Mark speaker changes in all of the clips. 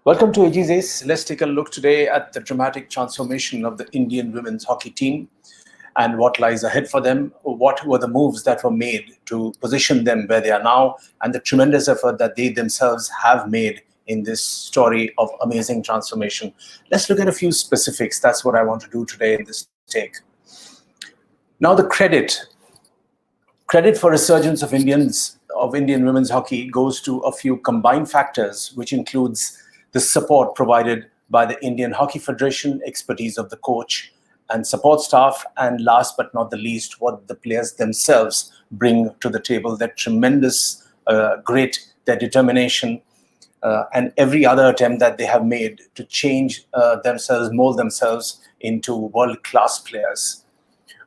Speaker 1: Welcome to AG's Ace. Let's take a look today at the dramatic transformation of the Indian women's hockey team and what lies ahead for them, what were the moves that were made to position them where they are now, and the tremendous effort that they themselves have made in this story of amazing transformation. Let's look at a few specifics. That's what I want to do today in this take. Now, the credit for resurgence of Indian women's hockey goes to a few combined factors, which includes the support provided by the Indian Hockey Federation, expertise of the coach and support staff, and last but not the least, what the players themselves bring to the table, their tremendous grit, their determination, and every other attempt that they have made to change themselves, mold themselves into world-class players.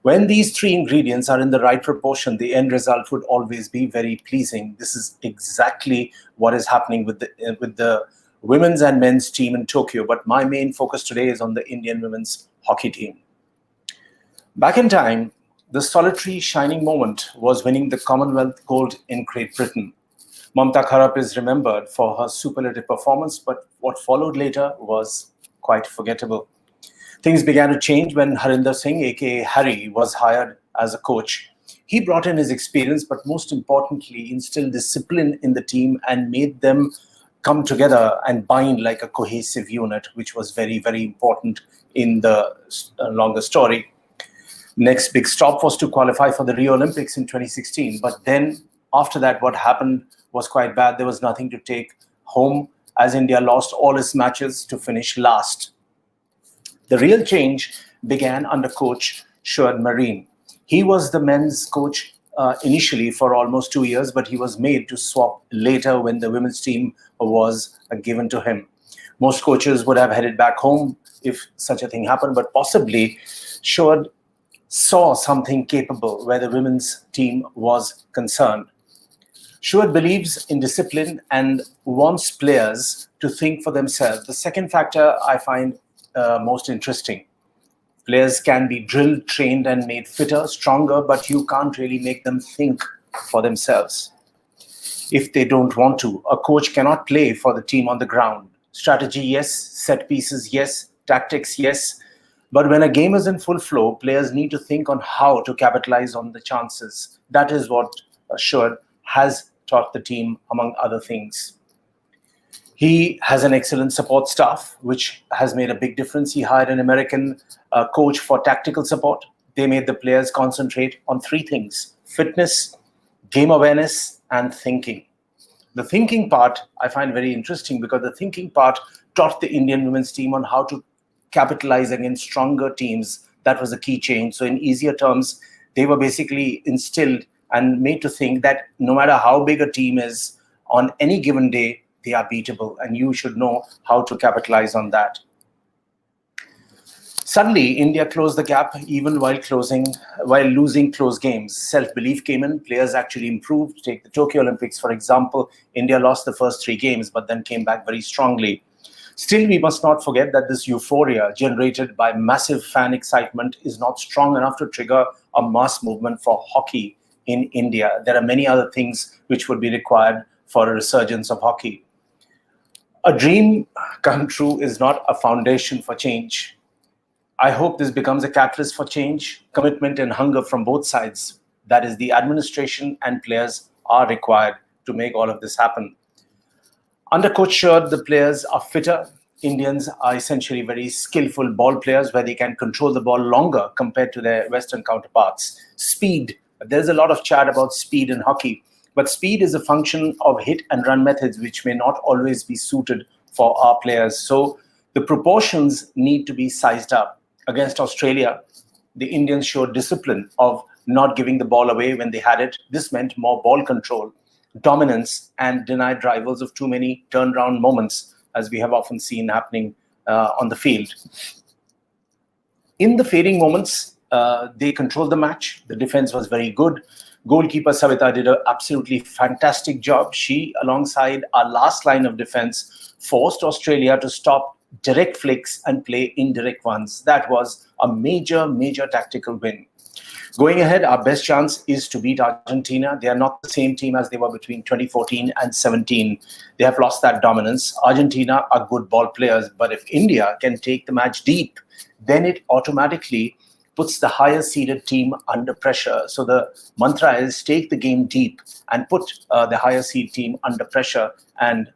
Speaker 1: When these three ingredients are in the right proportion, the end result would always be very pleasing. This is exactly what is happening with the women's and men's team in Tokyo. But my main focus today is on the Indian women's hockey team. Back in time, the solitary shining moment was winning the Commonwealth Gold in Great Britain. Mamta Kharap is remembered for her superlative performance, but what followed later was quite forgettable. Things began to change when Harinder Singh, aka Harry, was hired as a coach. He brought in his experience, but most importantly, instilled discipline in the team and made them come together and bind like a cohesive unit, which was very, very important in the longer story. Next big stop was to qualify for the Rio Olympics in 2016. But then after that, what happened was quite bad. There was nothing to take home as India lost all its matches to finish last. The real change began under coach Shuad Marine. He was the men's coach initially for almost 2 years, but he was made to swap later when the women's team was given to him. Most coaches would have headed back home if such a thing happened, but possibly Shuad saw something capable where the women's team was concerned. Shuad believes in discipline and wants players to think for themselves. The second factor I find most interesting. Players can be drilled, trained, and made fitter, stronger, but you can't really make them think for themselves. If they don't want to, a coach cannot play for the team on the ground. Strategy, yes. Set pieces, yes. Tactics, yes. But when a game is in full flow, players need to think on how to capitalize on the chances. That is what Shuad has taught the team, among other things. He has an excellent support staff, which has made a big difference. He hired an American coach for tactical support. They made the players concentrate on three things: fitness, game awareness, and thinking. The thinking part I find very interesting because the thinking part taught the Indian women's team on how to capitalize against stronger teams. That was a key change. So in easier terms, they were basically instilled and made to think that no matter how big a team is, on any given day, they are beatable, and you should know how to capitalize on that. Suddenly, India closed the gap even while losing close games. Self-belief came in, players actually improved. Take the Tokyo Olympics, for example. India lost the first 3 games, but then came back very strongly. Still, we must not forget that this euphoria generated by massive fan excitement is not strong enough to trigger a mass movement for hockey in India. There are many other things which would be required for a resurgence of hockey. A dream come true is not a foundation for change. I hope this becomes a catalyst for change. Commitment and hunger from both sides, that is, the administration and players, are required to make all of this happen. Under Coach Shuad, the players are fitter. Indians are essentially very skillful ball players where they can control the ball longer compared to their Western counterparts. Speed. There's a lot of chat about speed in hockey. But speed is a function of hit and run methods, which may not always be suited for our players. So the proportions need to be sized up. Against Australia, the Indians showed discipline of not giving the ball away when they had it. This meant more ball control, dominance, and denied rivals of too many turnaround moments, as we have often seen happening on the field. In the fading moments, they controlled the match. The defense was very good. Goalkeeper Savita did an absolutely fantastic job. She, alongside our last line of defense, forced Australia to stop direct flicks and play indirect ones. That was a major, major tactical win. Going ahead, our best chance is to beat Argentina. They are not the same team as they were between 2014 and 17. They have lost that dominance. Argentina are good ball players, but if India can take the match deep, then it automatically puts the higher seeded team under pressure. So the mantra is take the game deep and put the higher seed team under pressure, and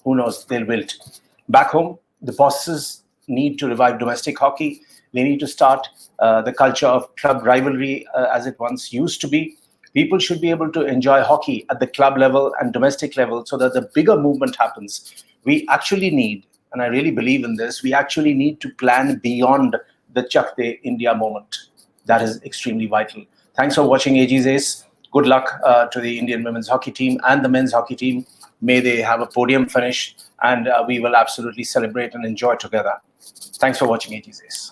Speaker 1: who knows, they'll wilt. Back home, the bosses need to revive domestic hockey. They need to start the culture of club rivalry as it once used to be. People should be able to enjoy hockey at the club level and domestic level so that the bigger movement happens. We actually need, and I really believe in this, we actually need to plan beyond the Chak De India moment. That is extremely vital. Thanks for watching AG's Ace. Good luck to the Indian women's hockey team and the men's hockey team. May they have a podium finish, and we will absolutely celebrate and enjoy together. Thanks for watching AG's Ace.